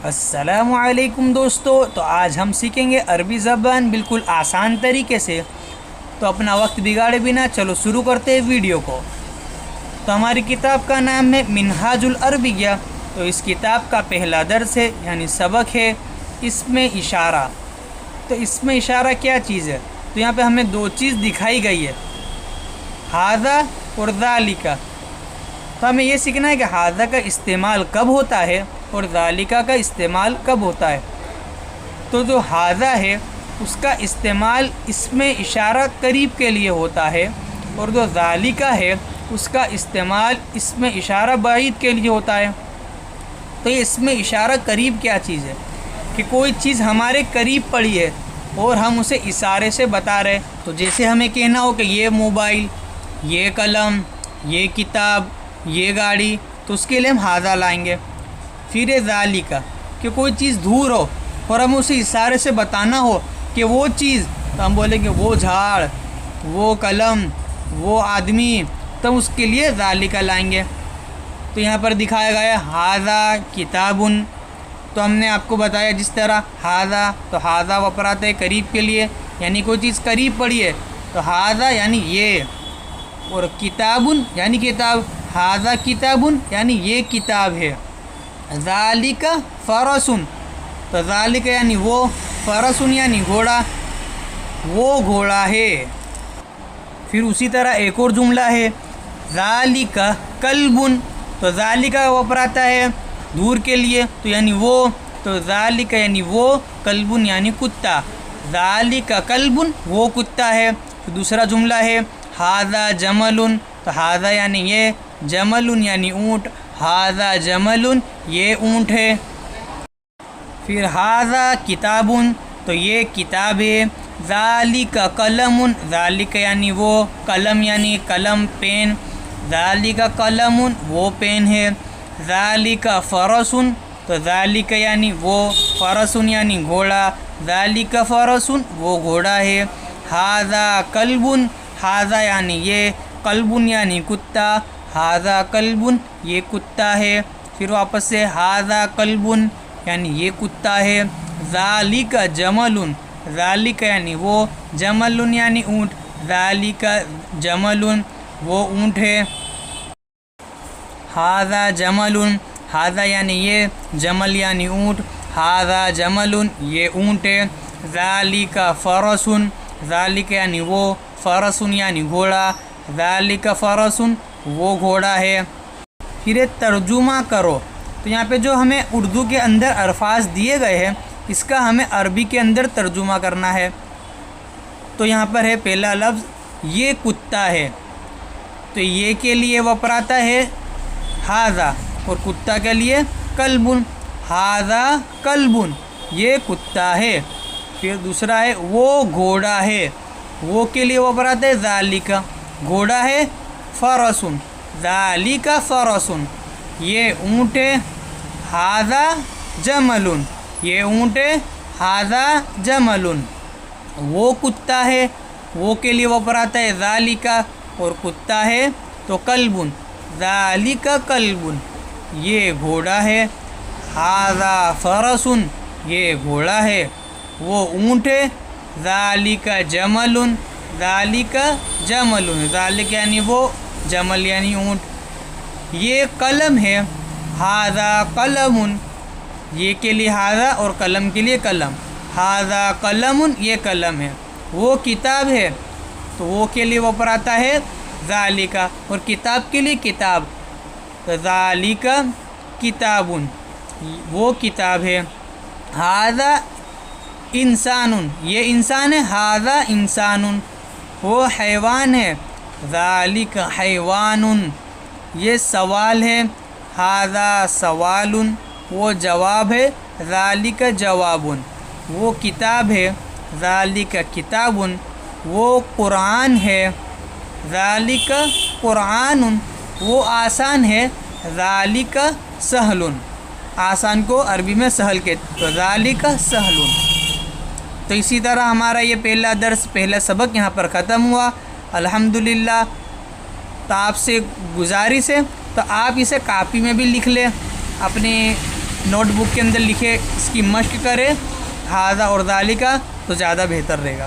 السلام علیکم دوستو، تو آج ہم سیکھیں گے عربی زبان بالکل آسان طریقے سے۔ تو اپنا وقت بگاڑے بنا چلو شروع کرتے ہیں ویڈیو کو۔ تو ہماری کتاب کا نام ہے منہاج العربیہ۔ تو اس کتاب کا پہلا درس ہے یعنی سبق ہے اسم اشارہ۔ تو اسم اشارہ کیا چیز ہے؟ تو یہاں پہ ہمیں دو چیز دکھائی گئی ہے، ھذا اور ذالک۔ تو ہمیں یہ سیکھنا ہے کہ ھذا کا استعمال کب ہوتا ہے اور ذالک کا استعمال کب ہوتا ہے۔ تو جو ھذا ہے اس کا استعمال اسم اشارہ قریب کے لیے ہوتا ہے، اور جو ذالک ہے اس کا استعمال اسم اشارہ بعید کے لیے ہوتا ہے۔ تو یہ اسم اشارہ قریب کیا چیز ہے کہ کوئی چیز ہمارے قریب پڑی ہے اور ہم اسے اشارے سے بتا رہے۔ تو جیسے ہمیں کہنا ہو کہ یہ موبائل، یہ قلم، یہ کتاب، یہ گاڑی، تو اس کے لیے ہم ھذا لائیں گے۔ پھر ذالک کہ کوئی چیز دور ہو اور ہم اسے اشارے سے بتانا ہو کہ وہ چیز، تو ہم بولیں گے وہ جھاڑ، وہ قلم، وہ آدمی، تو اس کے لیے ذالک لائیں گے۔ تو یہاں پر دکھایا گیا ھذا کتابٌ۔ تو ہم نے آپ کو بتایا جس طرح ھذا، تو ھذا وپراتا ہے قریب کے لیے، یعنی کوئی چیز قریب پڑی ہے تو ھذا یعنی یہ، اور کتابٌ یعنی کتاب، ھذا کتابٌ یعنی یہ کتاب ہے۔ ذالک فرسٌ، تو ذالک یعنی وہ، فرسٌ یعنی گھوڑا، وہ گھوڑا ہے۔ پھر اسی طرح ایک اور جملہ ہے ذالک کلبٌ۔ تو ذالک وپراتا ہے دور کے لیے تو یعنی وہ، تو ذالک یعنی وہ، کلبٌ یعنی کتا، ذالک کلبٌ وہ کتا ہے۔ پھر دوسرا جملہ ہے ھذا جملٌ۔ تو ھذا یعنی یہ، جملٌ یعنی اونٹ، ھذا جملٌ یہ اونٹ ہے۔ پھر ھذا کتابٌ، تو یہ کتاب ہے۔ ذالک قلمٌ، ذالک یعنی وہ، قلم یعنی قلم پین، ذالک قلمٌ وہ پین ہے۔ ذالک فرسٌ، تو ذالک یعنی وہ، فرسٌ یعنی گھوڑا، ذالک فرسٌ وہ گھوڑا ہے۔ ھذا کلبٌ، ھذا یعنی یہ، کلبٌ یعنی کتا، ھذا کلبٌ یہ کتا ہے۔ پھر واپس سے ھذا کلبٌ یعنی یہ کتا ہے۔ ذالک جملٌ، ذالک یعنی وہ، جملٌ یعنی اونٹ، ذالک جملٌ وہ اونٹ ہے۔ ھذا جملٌ، ھذا یعنی یہ، جمل یعنی اونٹ، ھذا جملٌ یہ اونٹ ہے۔ ذالک فرسٌ، ذالک یعنی وہ، فرسٌ یعنی گھوڑا، ذالک فرسٌ وہ گھوڑا ہے۔ پھر ترجمہ کرو۔ تو یہاں پہ جو ہمیں اردو کے اندر الفاظ دیے گئے ہیں اس کا ہمیں عربی کے اندر ترجمہ کرنا ہے۔ تو یہاں پر ہے پہلا لفظ یہ کتا ہے، تو یہ کے لیے وپراتا ہے ھذا، اور کتا کے لیے کلبٌ، ھذا کلبٌ یہ کتا ہے۔ پھر دوسرا ہے وہ گھوڑا ہے، وہ کے لیے وپراتا ہے ذالک، گھوڑا ہے فرسٌ، ذالک فرسٌ یہ اونٹ ہے۔ ھذا جملٌ، یہ اونٹ ہے، ھذا جملٌ وہ کتا ہے، وہ کے لیے وپراتا ہے ذالک، اور کتا ہے تو کلبٌ، ذالک کلبٌ یہ گھوڑا ہے۔ ھذا فرسٌ یہ گھوڑا ہے، وہ اونٹ ہے، ذالک جملٌ، ذالک جملٌ، ذالک یعنی وہ، جمل یعنی اونٹ۔ یہ قلم ہے، ھذا قلمٌ، یہ کے لیے ھذا اور قلم کے لیے قلم، ھذا قلمٌ یہ قلم ہے۔ وہ کتاب ہے، تو وہ کے لیے وپراتا ہے ذالک، اور کتاب کے لیے کتاب، تو ذالک کتابٌ وہ کتاب ہے۔ ھذا انسانٌ یہ انسان ہے، ھذا انسانٌ وہ حیوان ہے، ذالک حیوانٌ یہ سوال ہے، ھذا سوالٌ وہ جواب ہے، ذالک جوابٌ وہ کتاب ہے، ذالک کتابٌ وہ قرآن ہے، ذالک قرآن وہ آسان ہے، ذالک سہل، آسان کو عربی میں سہل کہتے، تو ذالک سہل۔ تو اسی طرح ہمارا یہ پہلا درس، پہلا سبق یہاں پر ختم ہوا الحمدللہ۔ تو آپ سے گزارش ہے تو آپ اسے کاپی میں بھی لکھ لیں، اپنے نوٹ بک کے اندر لکھے، اس کی مشق کرے، ہاذا اور ذالکا، تو زیادہ بہتر رہے گا۔